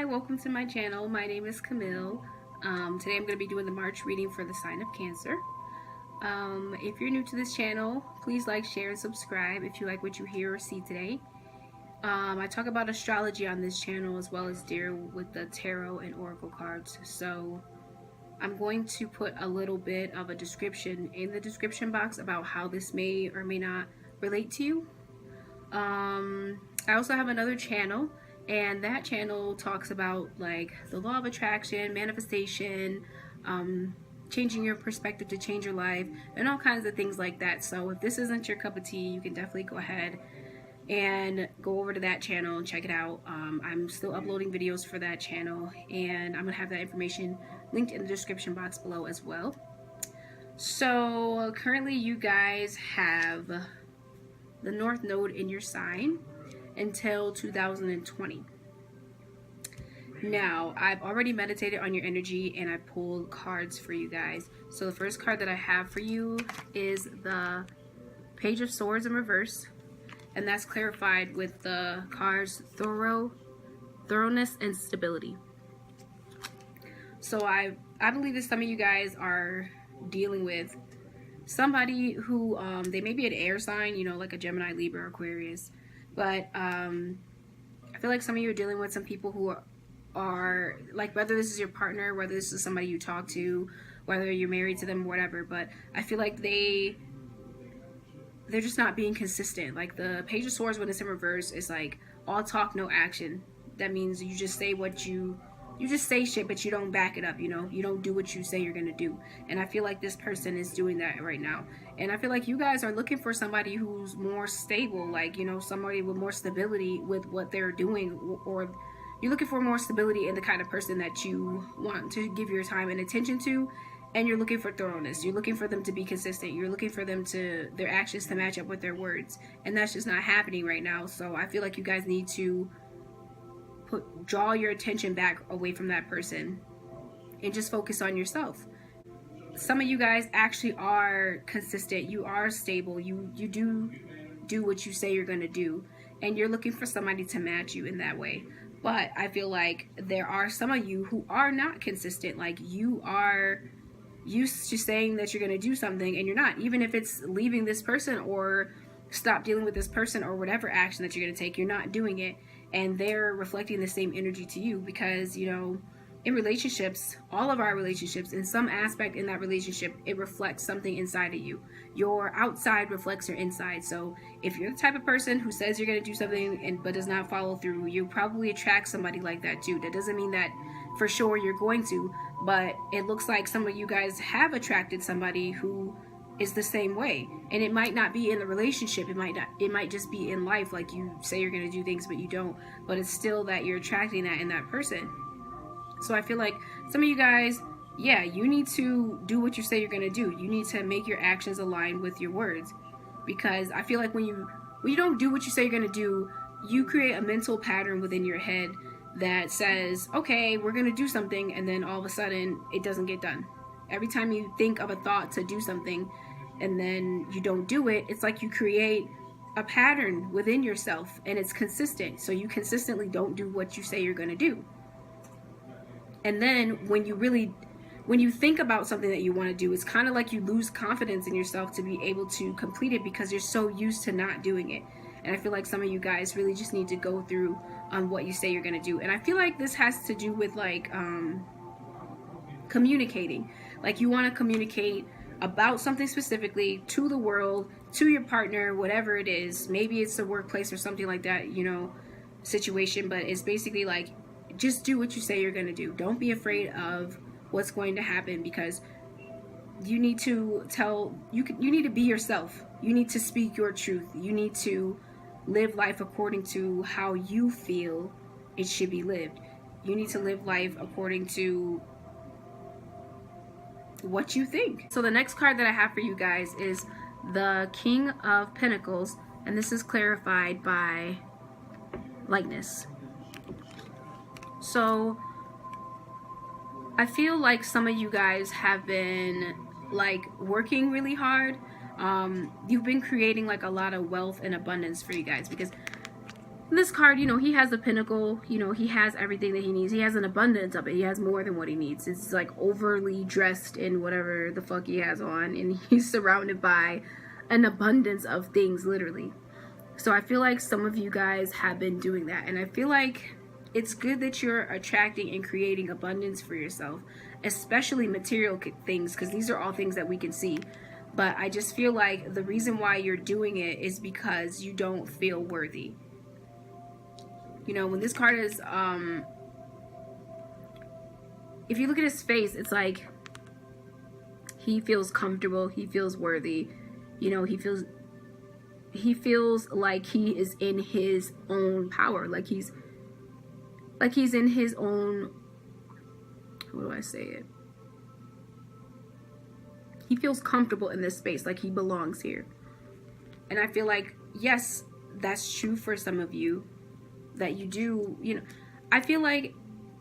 Hi, welcome to my channel. My name is Camille. Today I'm going to be doing the March reading for the sign of Cancer. If you're new to this channel, please like, share, and subscribe if you like what you hear or see today. I talk about astrology on this channel as well as deal with the tarot and oracle cards. So I'm going to put a little bit of a description in the description box about how this may or may not relate to you. I also have another channel, and that channel talks about like the law of attraction, manifestation, changing your perspective to change your life, and all kinds of things like that. So if this isn't your cup of tea, you can definitely go ahead and go over to that channel and check it out. I'm still uploading videos for that channel, and I'm gonna have that information linked in the description box below as well. So currently you guys have the North Node in your sign until 2020. Now, I've already meditated on your energy and I pulled cards for you guys. So the first card that I have for you is the Page of Swords in reverse, and that's clarified with the cards thoroughness and stability. So I believe that some of you guys are dealing with somebody who they may be an air sign, you know, like a Gemini, Libra, Aquarius. But I feel like some of you are dealing with some people who are like, whether this is your partner, whether this is somebody you talk to, whether you're married to them, whatever. But I feel like they're just not being consistent. Like the Page of Swords when it's in reverse is like all talk, no action. That means you just say what you just say shit, but you don't back it up, you know? You don't do what you say you're gonna do. And I feel like this person is doing that right now. And I feel like you guys are looking for somebody who's more stable, like, you know, somebody with more stability with what they're doing, or you're looking for more stability in the kind of person that you want to give your time and attention to, and you're looking for thoroughness. You're looking for them to be consistent. You're looking for them to, their actions to match up with their words. And that's just not happening right now. So I feel like you guys need to draw your attention back away from that person and just focus on yourself. Some of you guys actually are consistent. You are stable. You do what you say you're going to do, and you're looking for somebody to match you in that way. But I feel like there are some of you who are not consistent. Like you are used to saying that you're going to do something and you're not, even if it's leaving this person or stop dealing with this person or whatever action that you're going to take, you're not doing it. And they're reflecting the same energy to you because, you know, in relationships, all of our relationships, in some aspect in that relationship, it reflects something inside of you. Your outside reflects your inside. So if you're the type of person who says you're going to do something but does not follow through, you probably attract somebody like that too. That doesn't mean that for sure you're going to, but it looks like some of you guys have attracted somebody who is the same way. And it might not be in the relationship, it might just be in life. Like you say you're going to do things but you don't, but it's still that you're attracting that in that person. So I feel like some of you guys, yeah, you need to do what you say you're going to do. You need to make your actions align with your words, because I feel like when you don't do what you say you're going to do, you create a mental pattern within your head that says, okay, we're going to do something, and then all of a sudden it doesn't get done. Every time you think of a thought to do something and then you don't do it, it's like you create a pattern within yourself, and it's consistent. So you consistently don't do what you say you're going to do. And then when you think about something that you want to do, it's kind of like you lose confidence in yourself to be able to complete it because you're so used to not doing it. And I feel like some of you guys really just need to go through on what you say you're going to do. And I feel like this has to do with like communicating. Like you want to communicate about something specifically to the world, to your partner, whatever it is. Maybe it's a workplace or something like that, you know, situation, but it's basically like, just do what you say you're going to do. Don't be afraid of what's going to happen, because you need to you need to be yourself. You need to speak your truth. You need to live life according to how you feel it should be lived. You need to live life according to what you think. So the next card that I have for you guys is the King of Pinnacles, and this is clarified by lightness. So I feel like some of you guys have been like working really hard. You've been creating like a lot of wealth and abundance for you guys, because this card, you know, he has the pinnacle, you know, he has everything that he needs. He has an abundance of it. He has more than what he needs. It's like overly dressed in whatever the fuck he has on, and he's surrounded by an abundance of things, literally. So I feel like some of you guys have been doing that, and I feel like it's good that you're attracting and creating abundance for yourself, especially material things, because these are all things that we can see. But I just feel like the reason why you're doing it is because you don't feel worthy. You know, when this card is, if you look at his face, it's like he feels comfortable, he feels worthy, you know, he feels like he is in his own power, like he's in his own, how do I say it? He feels comfortable in this space, like he belongs here. And I feel like, yes, that's true for some of you, that you do, you know, I feel like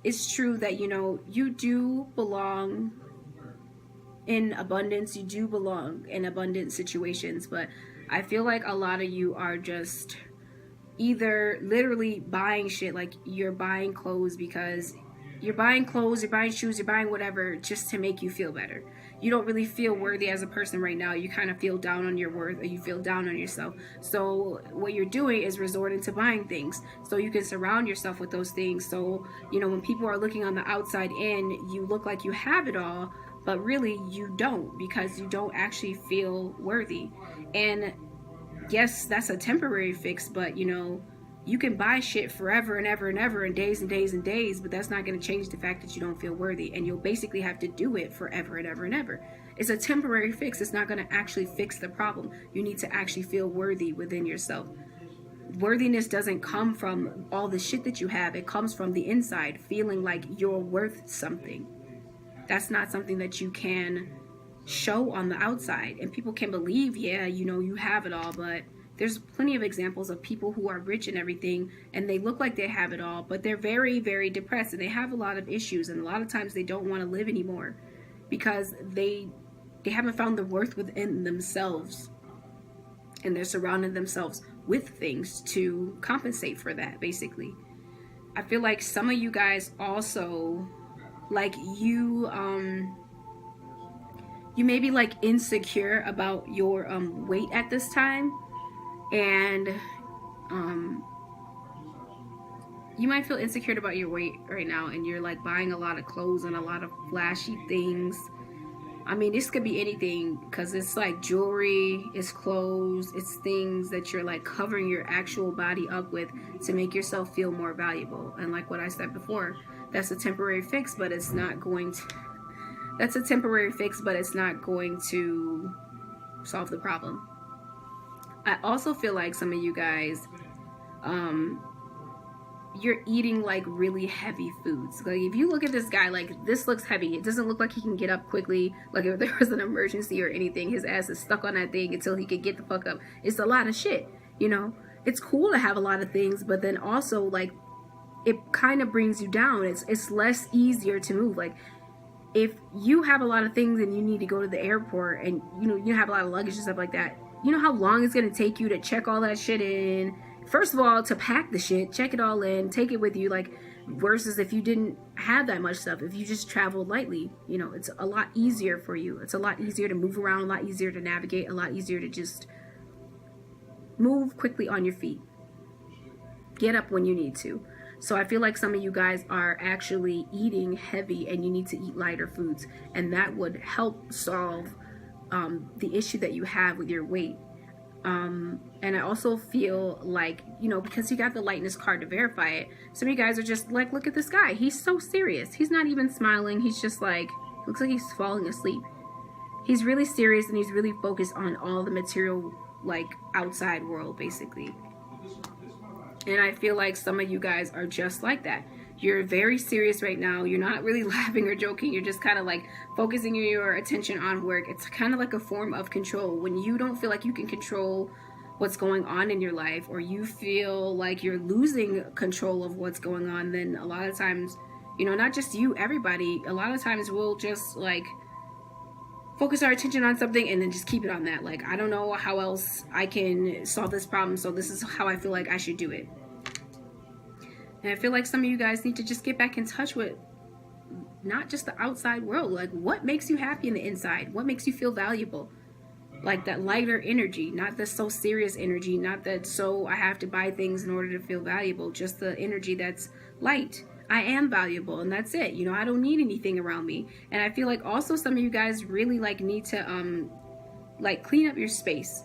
it's true that, you know, you do belong in abundance, you do belong in abundant situations, but I feel like a lot of you are just either literally buying shit, like you're buying clothes because you're buying clothes, you're buying shoes, you're buying whatever just to make you feel better. You don't really feel worthy as a person right now. You kind of feel down on your worth, or you feel down on yourself. So what you're doing is resorting to buying things so you can surround yourself with those things. So, you know, when people are looking on the outside in, you look like you have it all, but really you don't, because you don't actually feel worthy. And yes, that's a temporary fix, but you know, you can buy shit forever and ever and ever and days and days and days, but that's not going to change the fact that you don't feel worthy, and you'll basically have to do it forever and ever and ever. It's a temporary fix. It's not going to actually fix the problem. You need to actually feel worthy within yourself. Worthiness doesn't come from all the shit that you have. It comes from the inside, feeling like you're worth something. That's not something that you can show on the outside, and people can believe, yeah, you know, you have it all, but there's plenty of examples of people who are rich and everything, and they look like they have it all, but they're very, very depressed, and they have a lot of issues, and a lot of times they don't want to live anymore because they haven't found the worth within themselves, and they're surrounding themselves with things to compensate for that, basically. I feel like some of you guys also, like you may be like insecure about your weight at this time, and you might feel insecure about your weight right now, and you're like buying a lot of clothes and a lot of flashy things. I mean, this could be anything, because it's like jewelry, it's clothes, it's things that you're like covering your actual body up with to make yourself feel more valuable. And like what I said before, that's a temporary fix, but it's not going to, that's a temporary fix, but it's not going to solve the problem. I also feel like some of you guys, you're eating like really heavy foods. Like if you look at this guy, like this looks heavy. It doesn't look like he can get up quickly. Like if there was an emergency or anything, his ass is stuck on that thing until he could get the fuck up. It's a lot of shit, you know? It's cool to have a lot of things, but then also like it kind of brings you down. It's less easier to move. Like if you have a lot of things and you need to go to the airport, and you know you have a lot of luggage and stuff like that, you know how long it's going to take you to check all that shit in? First of all, to pack the shit, check it all in, take it with you, like versus if you didn't have that much stuff, if you just traveled lightly, you know, it's a lot easier for you. It's a lot easier to move around, a lot easier to navigate, a lot easier to just move quickly on your feet. Get up when you need to. So I feel like some of you guys are actually eating heavy, and you need to eat lighter foods, and that would help solve the issue that you have with your weight. And I also feel like, you know, because you got the lightness card to verify it, some of you guys are just like, look at this guy, he's so serious, he's not even smiling, he's just like, looks like he's falling asleep. He's really serious, and he's really focused on all the material, like outside world, basically. And I feel like some of you guys are just like that. You're very serious right now. You're not really laughing or joking. You're just kind of like focusing your attention on work. It's kind of like a form of control. When you don't feel like you can control what's going on in your life, or you feel like you're losing control of what's going on, then a lot of times, you know, not just you, everybody, a lot of times we'll just like focus our attention on something and then just keep it on that. Like, I don't know how else I can solve this problem, so this is how I feel like I should do it. And I feel like some of you guys need to just get back in touch with not just the outside world. Like, what makes you happy in the inside? What makes you feel valuable? Like that lighter energy, not the so serious energy, not that so I have to buy things in order to feel valuable. Just the energy that's light. I am valuable, and that's it. You know, I don't need anything around me. And I feel like also some of you guys really like need to like clean up your space.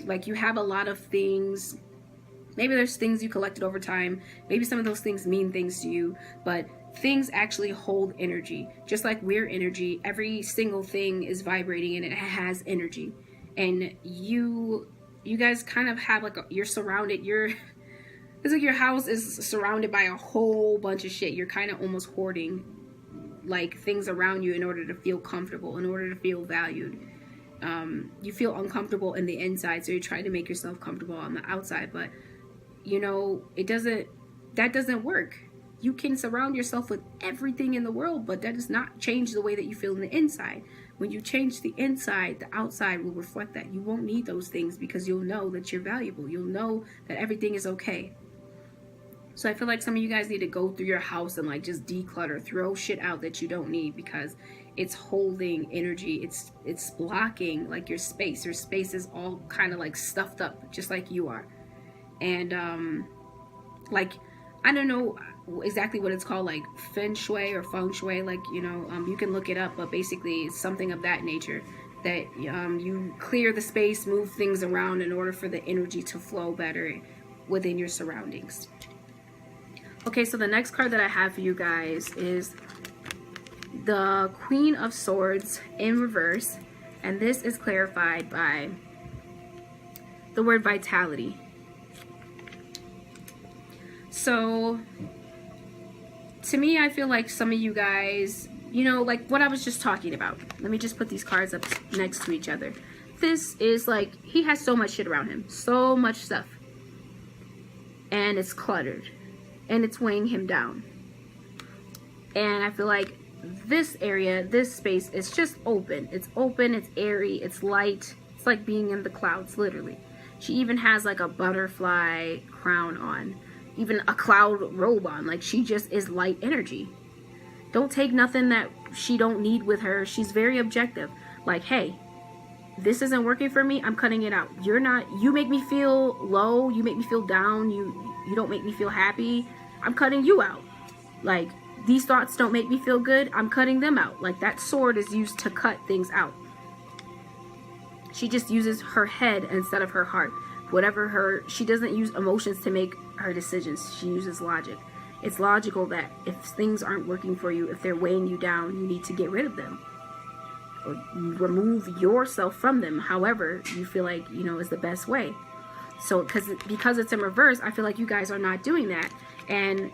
Like, you have a lot of things. Maybe there's things you collected over time. Maybe some of those things mean things to you, but things actually hold energy. Just like we're energy, every single thing is vibrating and it has energy. And you guys kind of have like you're surrounded, it's like your house is surrounded by a whole bunch of shit. You're kind of almost hoarding like things around you in order to feel comfortable, in order to feel valued. You feel uncomfortable in the inside, so you're trying to make yourself comfortable on the outside, but you know, that doesn't work. You can surround yourself with everything in the world, but that does not change the way that you feel in the inside. When you change the inside, the outside will reflect that. You won't need those things because you'll know that you're valuable. You'll know that everything is okay. So I feel like some of you guys need to go through your house and like just declutter, throw shit out that you don't need because it's holding energy. It's blocking like your space. Your space is all kind of like stuffed up, just like you are. And like, I don't know exactly what it's called, like feng shui or feng shui, like, you know, you can look it up, but basically it's something of that nature, that you clear the space, move things around in order for the energy to flow better within your surroundings. Okay, so the next card that I have for you guys is the Queen of Swords in reverse, and this is clarified by the word vitality. So to me, I feel like some of you guys, you know, like what I was just talking about. Let me just put these cards up next to each other. This is like, he has so much shit around him, so much stuff, and it's cluttered and it's weighing him down. And I feel like this area, this space is just open. It's open, it's airy, it's light. It's like being in the clouds, literally. She even has like a butterfly crown on, even a cloud robe on. Like, she just is light energy. Don't take nothing that she don't need with her. She's very objective. Like, hey, this isn't working for me, I'm cutting it out. You're not, you make me feel low, you make me feel down, you don't make me feel happy, I'm cutting you out. Like, these thoughts don't make me feel good, I'm cutting them out. Like, that sword is used to cut things out. She just uses her head instead of her heart. Whatever she doesn't use emotions to make her decisions. She uses logic. It's logical that if things aren't working for you, if they're weighing you down, you need to get rid of them or remove yourself from them. However you feel like, you know, is the best way. So because it's in reverse, I feel like you guys are not doing that. And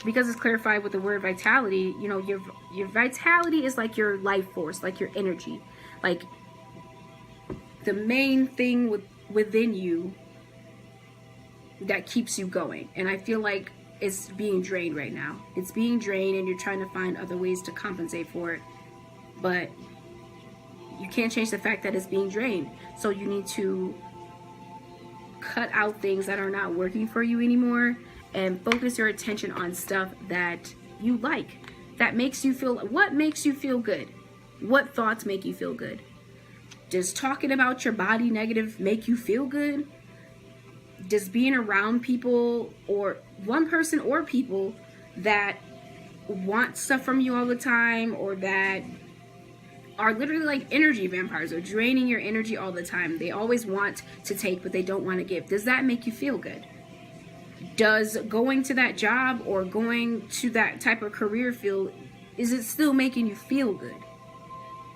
because it's clarified with the word vitality, you know, your vitality is like your life force, like your energy, like the main thing within you that keeps you going. And I feel like it's being drained right now. It's being drained, and you're trying to find other ways to compensate for it, but you can't change the fact that it's being drained. So you need to cut out things that are not working for you anymore and focus your attention on stuff that you like, that makes you feel. What makes you feel good? What thoughts make you feel good? Does talking about your body negative make you feel good? Does being around people, or one person or people that want stuff from you all the time, or that are literally like energy vampires, or draining your energy all the time? They always want to take, but they don't want to give. Does that make you feel good? Does going to that job or going to that type of career field, is it still making you feel good?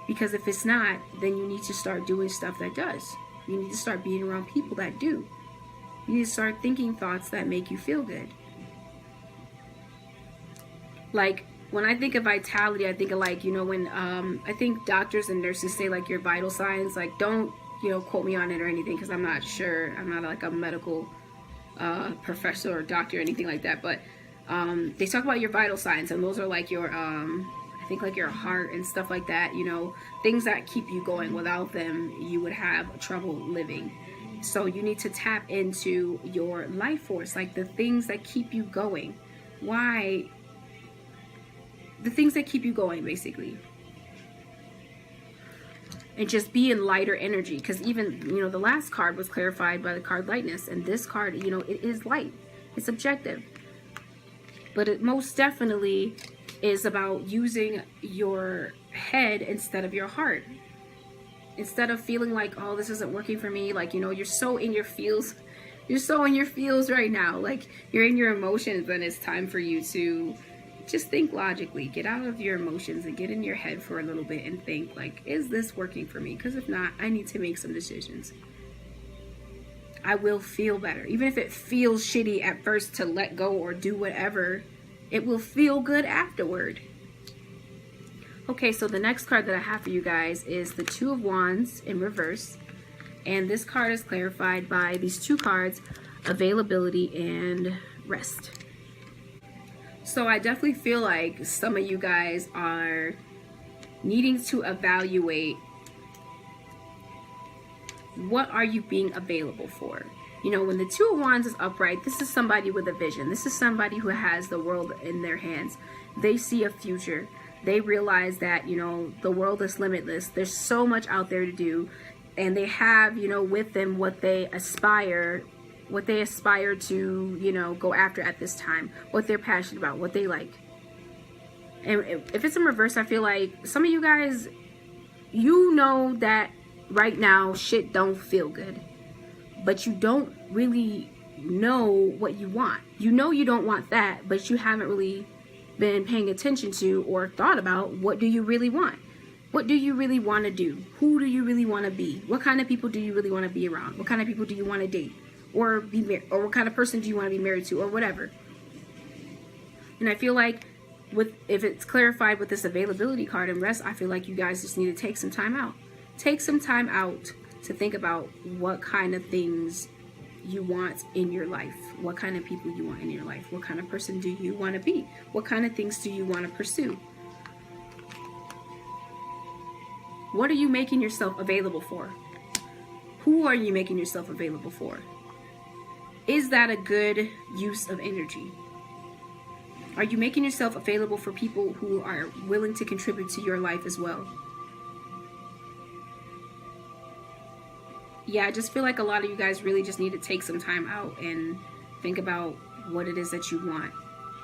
Because if it's not, then you need to start doing stuff that does. You need to start being around people that do. You need to start thinking thoughts that make you feel good. Like, when I think of vitality, I think of like, you know, when I think doctors and nurses say like your vital signs, like, don't, you know, quote me on it or anything, because I'm not sure. I'm not like a medical professor or doctor or anything like that, but they talk about your vital signs, and those are like your I think like your heart and stuff like that, you know, things that keep you going. Without them, you would have trouble living. So you need to tap into your life force, like the things that keep you going. the things that keep you going, basically. And just be in lighter energy, because even, you know, the last card was clarified by the card lightness, and this card, you know, it is light, it's objective, but it most definitely is about using your head instead of your heart. Instead of feeling like, oh, this isn't working for me, like, you know, you're so in your feels right now, like you're in your emotions, and it's time for you to just think logically, get out of your emotions and get in your head for a little bit and think, like, is this working for me? Because if not, I need to make some decisions. I will feel better. Even if it feels shitty at first to let go or do whatever, it will feel good afterward. Okay, so the next card that I have for you guys is the Two of Wands in reverse. And this card is clarified by these two cards, availability and rest. So I definitely feel like some of you guys are needing to evaluate, what are you being available for? You know, when the Two of Wands is upright, this is somebody with a vision. This is somebody who has the world in their hands. They see a future. They realize that, you know, the world is limitless. There's so much out there to do. And they have, you know, with them what they aspire to, you know, go after at this time, what they're passionate about, what they like. And if it's in reverse, I feel like some of you guys, you know that right now shit don't feel good, but you don't really know what you want. You know you don't want that, but you haven't really been paying attention to or thought about, what do you really want? What do you really want to do? Who do you really want to be? What kind of people do you really want to be around? What kind of people do you want to date? Or be married? Or what kind of person do you want to be married to? Or whatever. And I feel like if it's clarified with this availability card and rest, I feel like you guys just need to take some time out. Take some time out to think about what kind of things you want in your life. What kind of people you want in your life. What kind of person do you want to be? What kind of things do you want to pursue? What are you making yourself available for? Who are you making yourself available for? Is that a good use of energy? Are you making yourself available for people who are willing to contribute to your life as well? Yeah, I just feel like a lot of you guys really just need to take some time out and think about what it is that you want.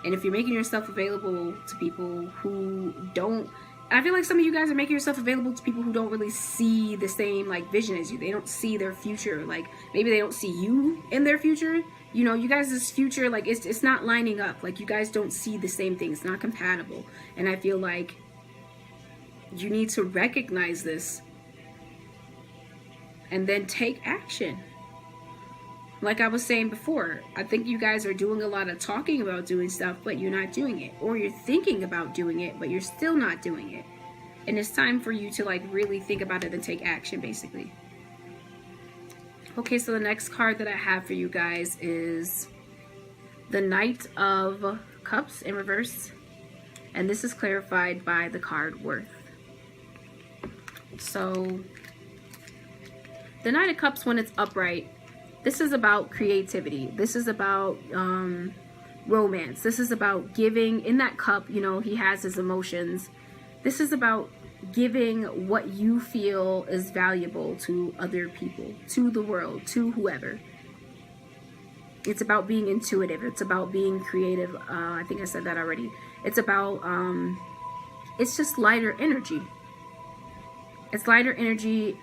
And if you're making yourself available to people who don't, I feel like some of you guys are making yourself available to people who don't really see the same like vision as you. They don't see their future. Like maybe they don't see you in their future. You know, you guys' future, like it's not lining up. Like you guys don't see the same thing. It's not compatible. And I feel like you need to recognize this and then take action. Like I was saying before, I think you guys are doing a lot of talking about doing stuff, but you're not doing it. Or you're thinking about doing it, but you're still not doing it. And it's time for you to like really think about it and take action, basically. Okay, so the next card that I have for you guys is the Knight of Cups in reverse. And this is clarified by the card Worth. So the Knight of Cups, when it's upright, this is about creativity. This is about romance. This is about giving. In that cup, you know, he has his emotions. This is about giving what you feel is valuable to other people, to the world, to whoever. It's about being intuitive. It's about being creative. I think I said that already. It's about, it's just lighter energy. It's lighter energy.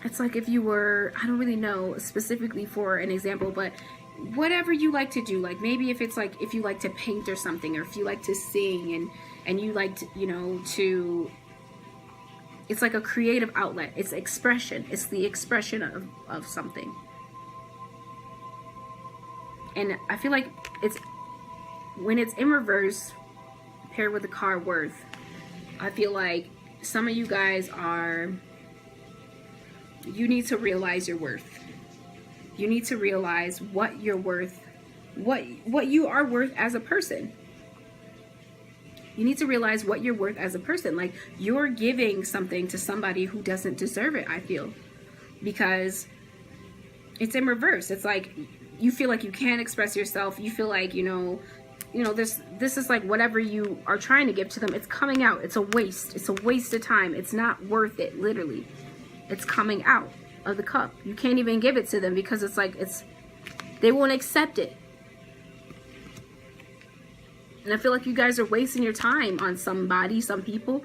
It's like if you were, I don't really know specifically for an example, but whatever you like to do, like maybe if it's like, if you like to paint or something, or if you like to sing and you like to, you know, to, it's like a creative outlet. It's expression. It's the expression of something. And I feel like it's, when it's in reverse, paired with the card Worth, I feel like some of you guys are, you need to realize your worth. You need to realize what you're worth, what you are worth as a person. You need to realize what you're worth as a person. Like you're giving something to somebody who doesn't deserve it, I feel. Because it's in reverse. It's like you feel like you can't express yourself. You feel like, this is like whatever you are trying to give to them, it's coming out. It's a waste. It's a waste of time. It's not worth it, literally. It's coming out of the cup. You can't even give it to them because it's like, they won't accept it. And I feel like you guys are wasting your time on somebody, some people.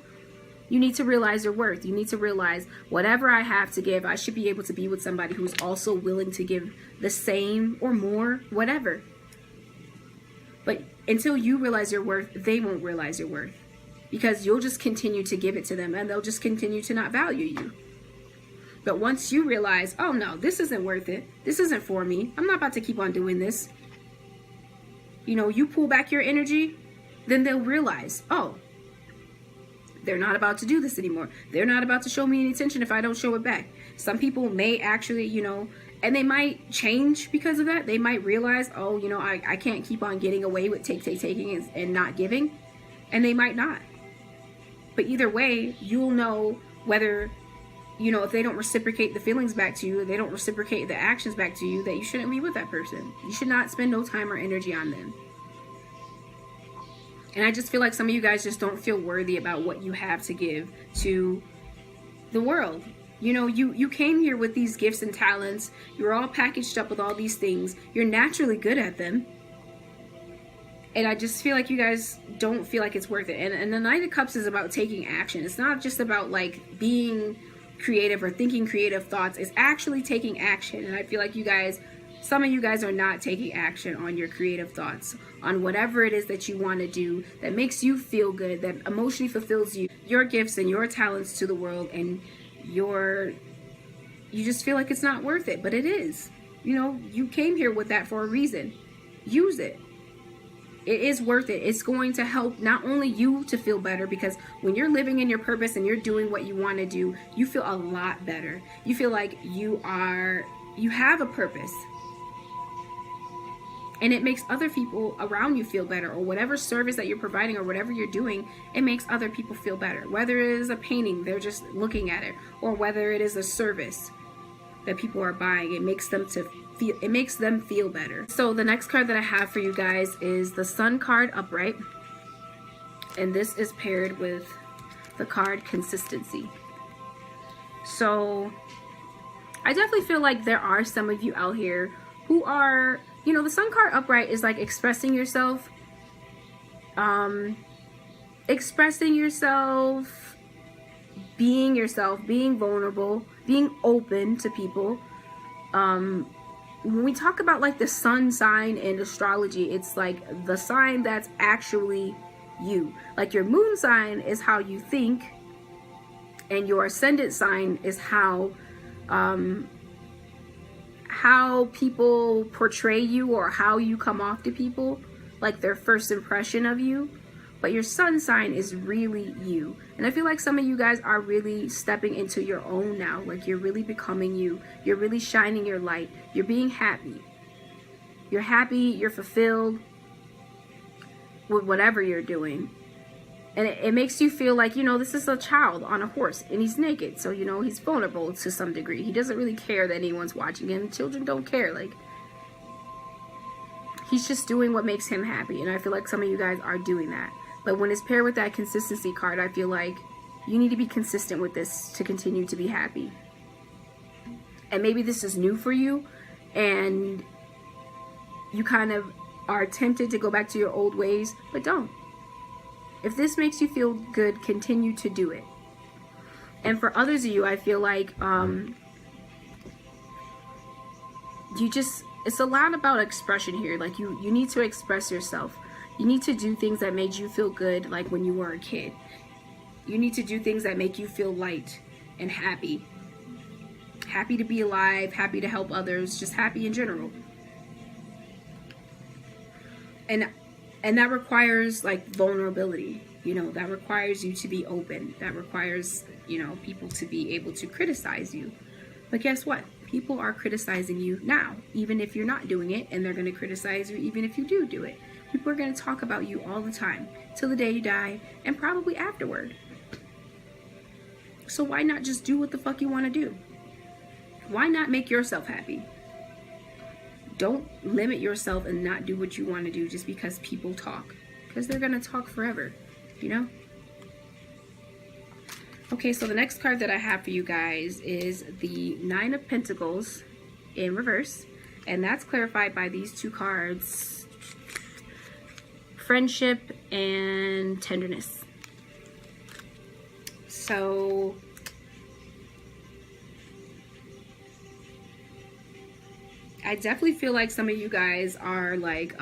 You need to realize your worth. You need to realize whatever I have to give, I should be able to be with somebody who's also willing to give the same or more, whatever. But until you realize your worth, they won't realize your worth. Because you'll just continue to give it to them and they'll just continue to not value you. But once you realize, oh no, this isn't worth it. This isn't for me. I'm not about to keep on doing this. You pull back your energy, then they'll realize, oh, they're not about to do this anymore. They're not about to show me any attention if I don't show it back. Some people may actually, and they might change because of that. They might realize, oh, I can't keep on getting away with taking and not giving. And they might not. But either way, you'll know whether, if they don't reciprocate the feelings back to you, they don't reciprocate the actions back to you, that you shouldn't be with that person. You should not spend no time or energy on them. And I just feel like some of you guys just don't feel worthy about what you have to give to the world. You came here with these gifts and talents. You're all packaged up with all these things. You're naturally good at them. And I just feel like you guys don't feel like it's worth it. And the Knight of Cups is about taking action. It's not just about like being creative or thinking creative thoughts. It's actually taking action. And I feel like some of you guys are not taking action on your creative thoughts, on whatever it is that you want to do that makes you feel good, that emotionally fulfills you, your gifts and your talents to the world, and you just feel like it's not worth it, but it is. You came here with that for a reason. Use it. It is worth it. It's going to help not only you to feel better, because when you're living in your purpose and you're doing what you want to do, you feel a lot better. You feel like you have a purpose. And it makes other people around you feel better, or whatever service that you're providing or whatever you're doing, it makes other people feel better. Whether it is a painting, they're just looking at it, or whether it is a service that people are buying, it makes them feel better. So the next card that I have for you guys is the Sun card upright. And this is paired with the card Consistency. So I definitely feel like there are some of you out here who are, the Sun card upright is like expressing yourself, being vulnerable, being open to people. When we talk about like the sun sign in astrology, it's like the sign that's actually you. Like your moon sign is how you think, and your ascendant sign is how people portray you, or how you come off to people, like their first impression of you. But your sun sign is really you. And I feel like some of you guys are really stepping into your own now. Like you're really becoming you. You're really shining your light. You're being happy. You're happy. You're fulfilled with whatever you're doing. And it makes you feel like, this is a child on a horse and he's naked. So, he's vulnerable to some degree. He doesn't really care that anyone's watching him. Children don't care. Like, he's just doing what makes him happy. And I feel like some of you guys are doing that. But when it's paired with that Consistency card, I feel like you need to be consistent with this to continue to be happy. And maybe this is new for you, and you kind of are tempted to go back to your old ways, but don't. If this makes you feel good, continue to do it. And for others of you, I feel like it's a lot about expression here. Like you need to express yourself. You need to do things that made you feel good, like when you were a kid. You need to do things that make you feel light and happy. Happy to be alive, happy to help others, just happy in general. And that requires like vulnerability. That requires you to be open. That requires, people to be able to criticize you. But guess what? People are criticizing you now, even if you're not doing it, and they're going to criticize you even if you do it. People are going to talk about you all the time, till the day you die, and probably afterward. So why not just do what the fuck you want to do? Why not make yourself happy? don't limit yourself and not do what you want to do just because people talk, because they're gonna talk forever, you know. Okay, so the next card that I have for you guys is the Nine of Pentacles in reverse, and that's clarified by these two cards: friendship and tenderness. So I definitely feel like some of you guys are like,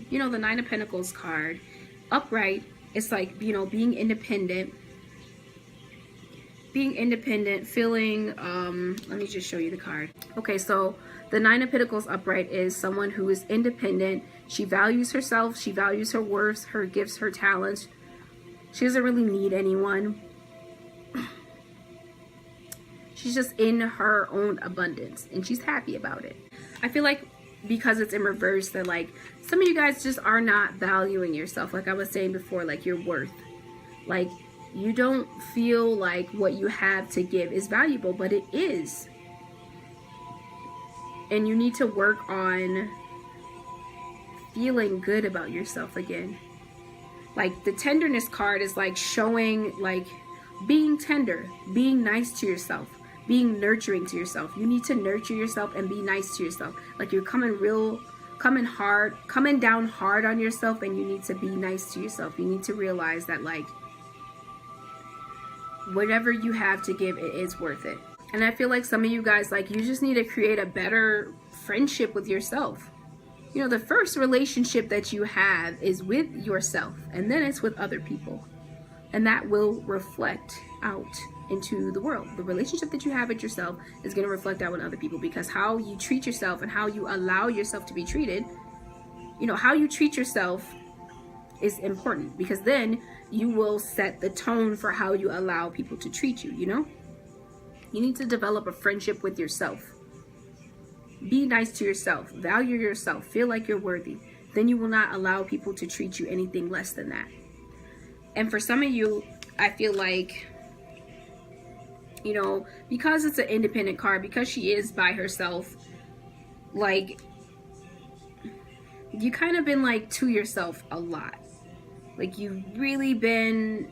you know, the Nine of Pentacles card upright. It's like, you know, being independent, feeling, let me just show you the card. Okay, so the Nine of Pentacles upright is someone who is independent. She values herself. She values her worth, her gifts, her talents. She doesn't really need anyone. She's just in her own abundance and she's happy about it. I feel like because it's in reverse that like some of you guys just are not valuing yourself. Like I was saying before, like your worth. Like you don't feel like what you have to give is valuable, but it is. And you need to work on feeling good about yourself again. Like the tenderness card is like showing like being tender, being nice to yourself, being nurturing to yourself. You need to nurture yourself and be nice to yourself. Like you're coming down hard on yourself, and you need to be nice to yourself. You need to realize that like whatever you have to give, it is worth it. And I feel like some of you guys, like you just need to create a better friendship with yourself. You know, the first relationship that you have is with yourself, and then it's with other people. And that will reflect out into the world. The relationship that you have with yourself is going to reflect out on other people, because how you treat yourself and how you allow yourself to be treated, you know, how you treat yourself is important, because then you will set the tone for how you allow people to treat you, you know? You need to develop a friendship with yourself. Be nice to yourself, value yourself, feel like you're worthy. Then you will not allow people to treat you anything less than that. And for some of you, I feel like, you know, because it's an independent card, because she is by herself, like, you kind of been like to yourself a lot. Like you've really been,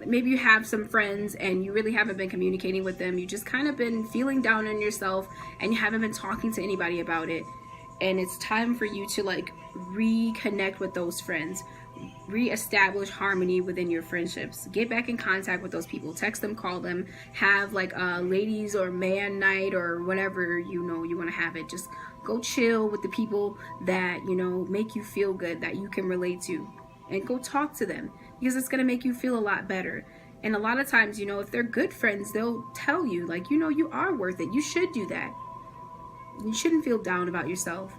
maybe you have some friends and you really haven't been communicating with them. You just kind of been feeling down on yourself and you haven't been talking to anybody about it. And it's time for you to like reconnect with those friends, reestablish harmony within your friendships, get back in contact with those people, text them, call them, have like a ladies or man night or whatever, you know, you want to have it. Just go chill with the people that, you know, make you feel good, that you can relate to, and go talk to them, because it's going to make you feel a lot better. And a lot of times, you know, if they're good friends, they'll tell you like, you know, you are worth it. You should do that. You shouldn't feel down about yourself.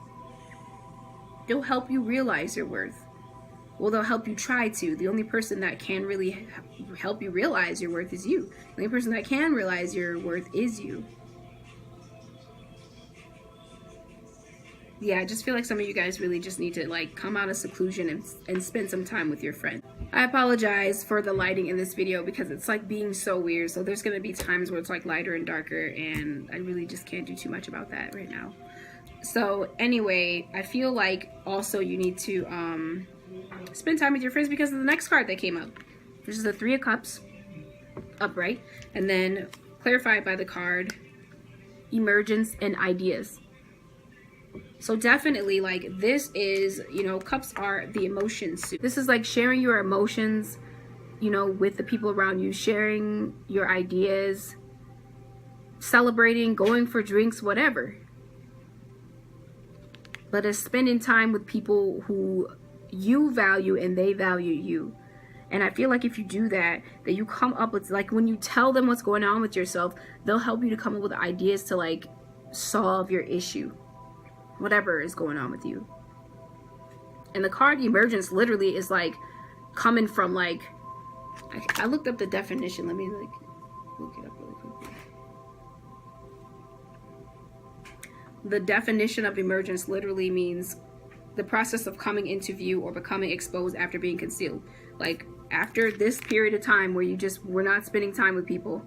They'll help you realize your worth. Well, they'll help you try to. The only person that can really help you realize your worth is you. The only person that can realize your worth is you. Yeah, I just feel like some of you guys really just need to like come out of seclusion and spend some time with your friends. I apologize for the lighting in this video because it's like being so weird. So there's going to be times where it's like lighter and darker, and I really just can't do too much about that right now. So anyway, I feel like also you need to spend time with your friends because of the next card that came up, which is the Three of Cups upright, and then clarified by the card Emergence and Ideas. So definitely like this is, you know, cups are the emotions. This is like sharing your emotions, you know, with the people around you, sharing your ideas, celebrating, going for drinks, whatever. But it's spending time with people who you value and they value you. And I feel like if you do that, that you come up with, like when you tell them what's going on with yourself, they'll help you to come up with ideas to like solve your issue, whatever is going on with you. And the card Emergence literally is like coming from like, I looked up the definition. Let me like look it up really quickly. The definition of emergence literally means the process of coming into view or becoming exposed after being concealed. Like after this period of time where you just were not spending time with people,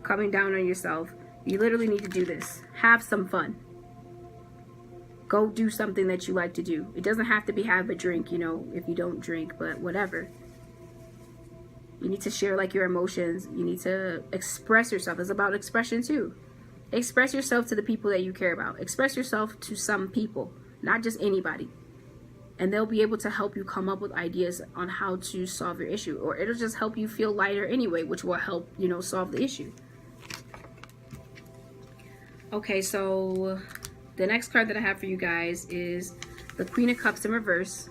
coming down on yourself, you literally need to do this. Have some fun. Go do something that you like to do. It doesn't have to be have a drink, you know, if you don't drink, but whatever. You need to share like your emotions. You need to express yourself. It's about expression too. Express yourself to the people that you care about. Express yourself to some people, not just anybody. And they'll be able to help you come up with ideas on how to solve your issue. Or it'll just help you feel lighter anyway, which will help, you know, solve the issue. Okay, so the next card that I have for you guys is the Queen of Cups in reverse.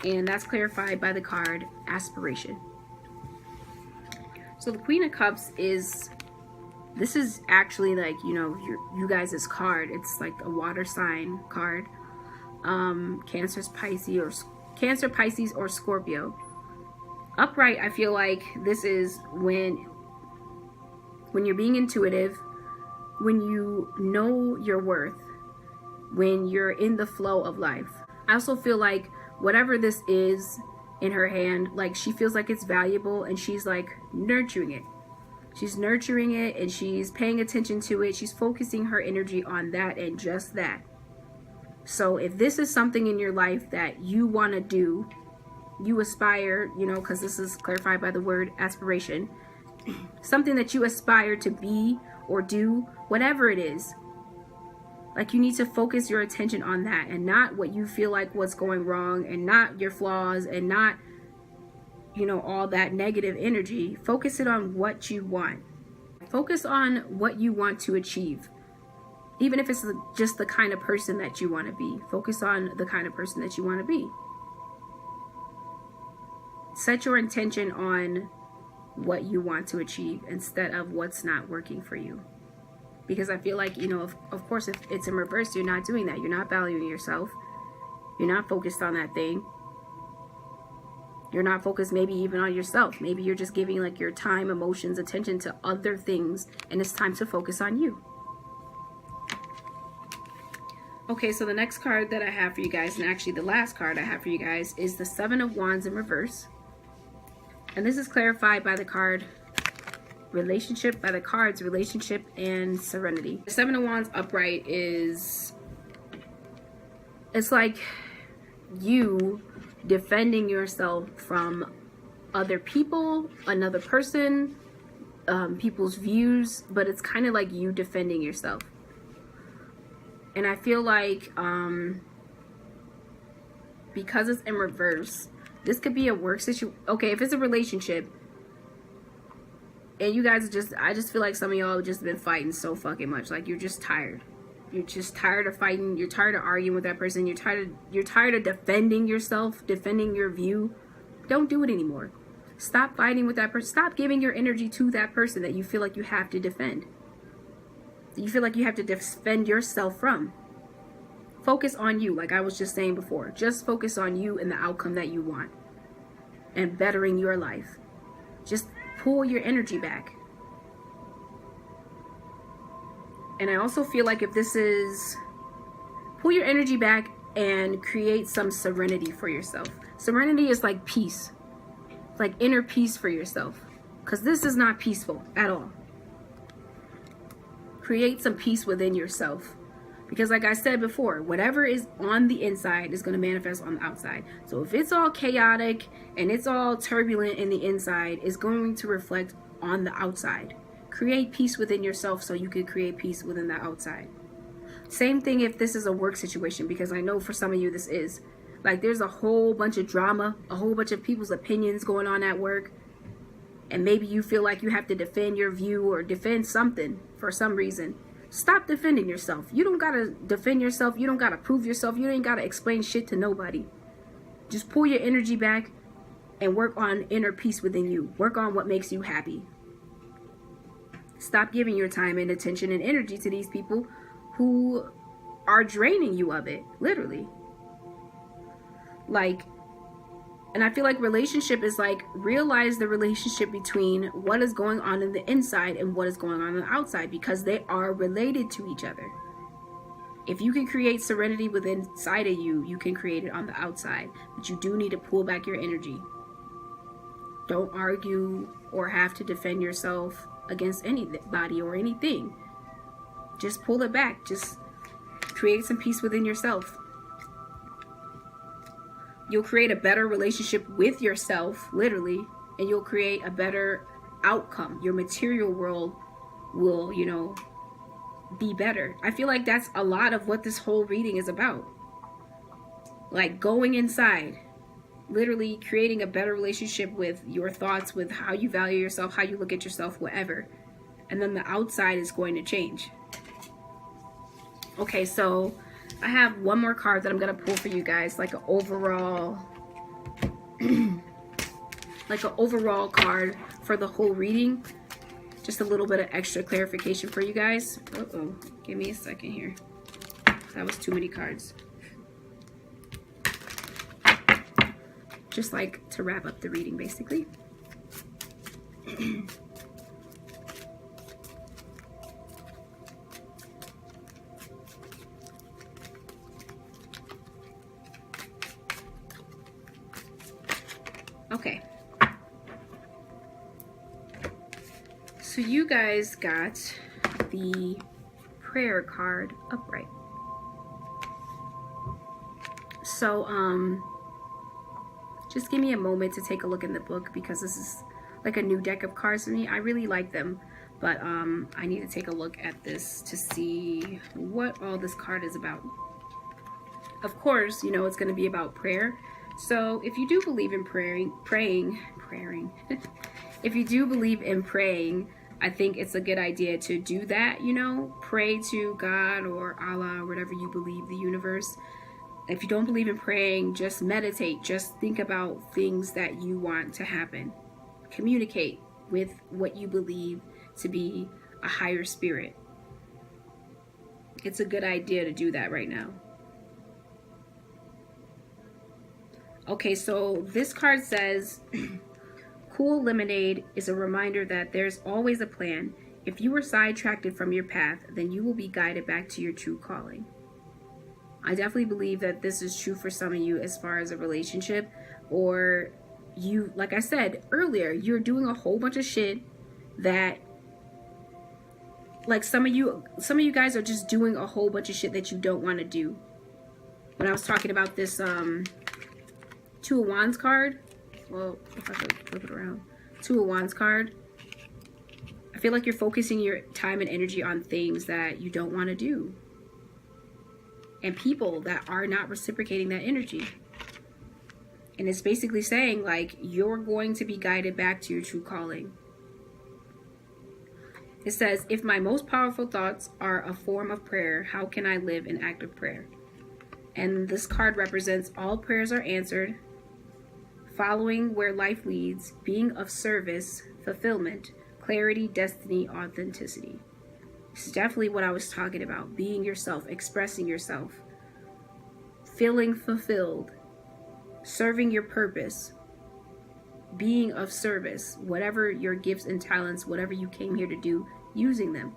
And that's clarified by the card Aspiration. So the Queen of Cups is, this is actually like, you know, you guys' card. It's like a water sign card. Cancer, Pisces, or Scorpio. Upright, I feel like this is when you're being intuitive, when you know your worth, when you're in the flow of life. I also feel like whatever this is in her hand, like she feels like it's valuable and she's like nurturing it. She's nurturing it and she's paying attention to it. She's focusing her energy on that and just that. So if this is something in your life that you want to do, you aspire, you know, because this is clarified by the word aspiration, something that you aspire to be or do, whatever it is, like you need to focus your attention on that and not what you feel like what's going wrong and not your flaws and not, you know, all that negative energy. Focus it on what you want. Focus on what you want to achieve. Even if it's just the kind of person that you want to be. Focus on the kind of person that you want to be. Set your intention on what you want to achieve instead of what's not working for you. Because I feel like, you know, of course, if it's in reverse, you're not doing that. You're not valuing yourself. You're not focused on that thing. You're not focused maybe even on yourself. Maybe you're just giving like your time, emotions, attention to other things, and it's time to focus on you. Okay, so the next card that I have for you guys, and actually the last card I have for you guys, is the Seven of Wands in reverse. And this is clarified by the card relationship, by the cards relationship and serenity. The Seven of Wands upright is, it's like you defending yourself from other people, another person, people's views, but it's kind of like you defending yourself. And I feel like because it's in reverse, this could be a work situation. Okay, if it's a relationship and you guys just, I just feel like some of y'all have just been fighting so fucking much. Like you're just tired. You're just tired of fighting. You're tired of arguing with that person. You're tired of defending yourself, defending your view. Don't do it anymore. Stop fighting with that person. Stop giving your energy to that person that you feel like you have to defend. You feel like you have to defend yourself from. Focus on you, like I was just saying before. Just focus on you and the outcome that you want and bettering your life. Just pull your energy back. And I also feel like if this is, pull your energy back and create some serenity for yourself. Serenity is like peace, like inner peace for yourself, because this is not peaceful at all. Create some peace within yourself, because like I said before, whatever is on the inside is going to manifest on the outside. So if it's all chaotic and it's all turbulent in the inside, it's going to reflect on the outside. Create peace within yourself so you can create peace within the outside. Same thing if this is a work situation, because I know for some of you this is. Like there's a whole bunch of drama, a whole bunch of people's opinions going on at work. And maybe you feel like you have to defend your view or defend something for some reason. Stop defending yourself. You don't gotta defend yourself. You don't gotta prove yourself. You ain't gotta explain shit to nobody. Just pull your energy back and work on inner peace within you. Work on what makes you happy. Stop giving your time and attention and energy to these people who are draining you of it, literally. Like, and I feel like relationship is like, realize the relationship between what is going on in the inside and what is going on the outside, because they are related to each other. If you can create serenity within inside of you, you can create it on the outside. But you do need to pull back your energy. Don't argue or have to defend yourself against anybody or anything. Just pull it back. Just create some peace within yourself. You'll create a better relationship with yourself, literally, and you'll create a better outcome. Your material world will, you know, be better. I feel like that's a lot of what this whole reading is about. Like going inside, literally creating a better relationship with your thoughts, with how you value yourself, how you look at yourself, whatever. And then the outside is going to change. Okay, so I have one more card that I'm going to pull for you guys, like an overall like an overall card for the whole reading. Just a little bit of extra clarification for you guys. Uh-oh, give me a second here. That was too many cards. Just like to wrap up the reading, basically. Okay. So you guys got the prayer card upright. So, just give me a moment to take a look in the book, because this is like a new deck of cards for me. I really like them, but I need to take a look at this to see what all this card is about. Of course, you know, it's going to be about prayer. So if you do believe in praying, if you do believe in praying, I think it's a good idea to do that, you know, pray to God or Allah or whatever you believe, the universe. If you don't believe in praying, just meditate. Just think about things that you want to happen. Communicate with what you believe to be a higher spirit. It's a good idea to do that right now. Okay, so this card says, cool lemonade is a reminder that there's always a plan. If you were sidetracked from your path, then you will be guided back to your true calling. I definitely believe that this is true for some of you as far as a relationship, or you, like I said earlier, you're doing a whole bunch of shit that, like some of you guys are just doing a whole bunch of shit that you don't want to do. When I was talking about this Two of Wands card, well, if I could flip it around, Two of Wands card, I feel like you're focusing your time and energy on things that you don't want to do, and people that are not reciprocating that energy. And it's basically saying, like, you're going to be guided back to your true calling. It says, if my most powerful thoughts are a form of prayer, how can I live an act of prayer? And this card represents all prayers are answered, following where life leads, being of service, fulfillment, clarity, destiny, authenticity. This is definitely what I was talking about. Being yourself, expressing yourself, feeling fulfilled, serving your purpose, being of service, whatever your gifts and talents, whatever you came here to do, using them.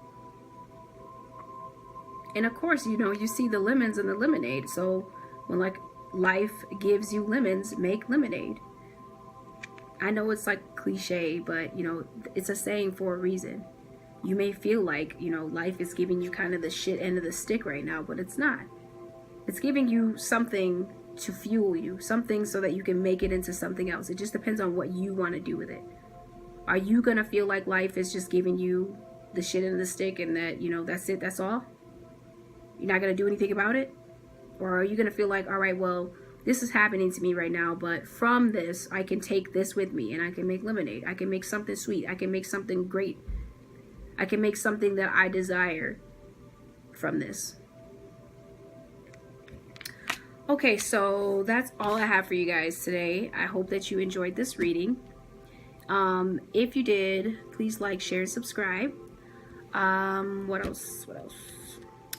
And of course, you know, you see the lemons in the lemonade. So when like life gives you lemons, make lemonade. I know it's like cliche, but you know, it's a saying for a reason. You may feel like, you know, life is giving you kind of the shit end of the stick right now, but it's not. It's giving you something to fuel you, something so that you can make it into something else. It just depends on what you want to do with it. Are you going to feel like life is just giving you the shit end of the stick and that, you know, that's it, that's all? You're not going to do anything about it? Or are you going to feel like, all right, well, this is happening to me right now, but from this, I can take this with me and I can make lemonade. I can make something sweet. I can make something great. I can make something that I desire from this. Okay, so that's all I have for you guys today. I hope that you enjoyed this reading. If you did, please like, share, subscribe. What else?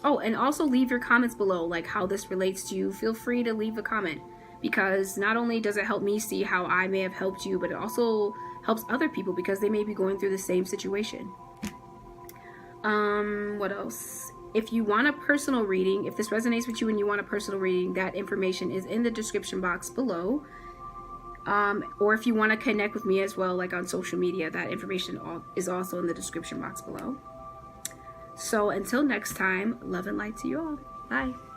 Oh, and also leave your comments below, like how this relates to you. Feel free to leave a comment, because not only does it help me see how I may have helped you, but it also helps other people because they may be going through the same situation. What else? If you want a personal reading, if this resonates with you and you want a personal reading, that information is in the description box below. Or if you want to connect with me as well, like on social media, that information is also in the description box below. So until next time, love and light to you all. Bye.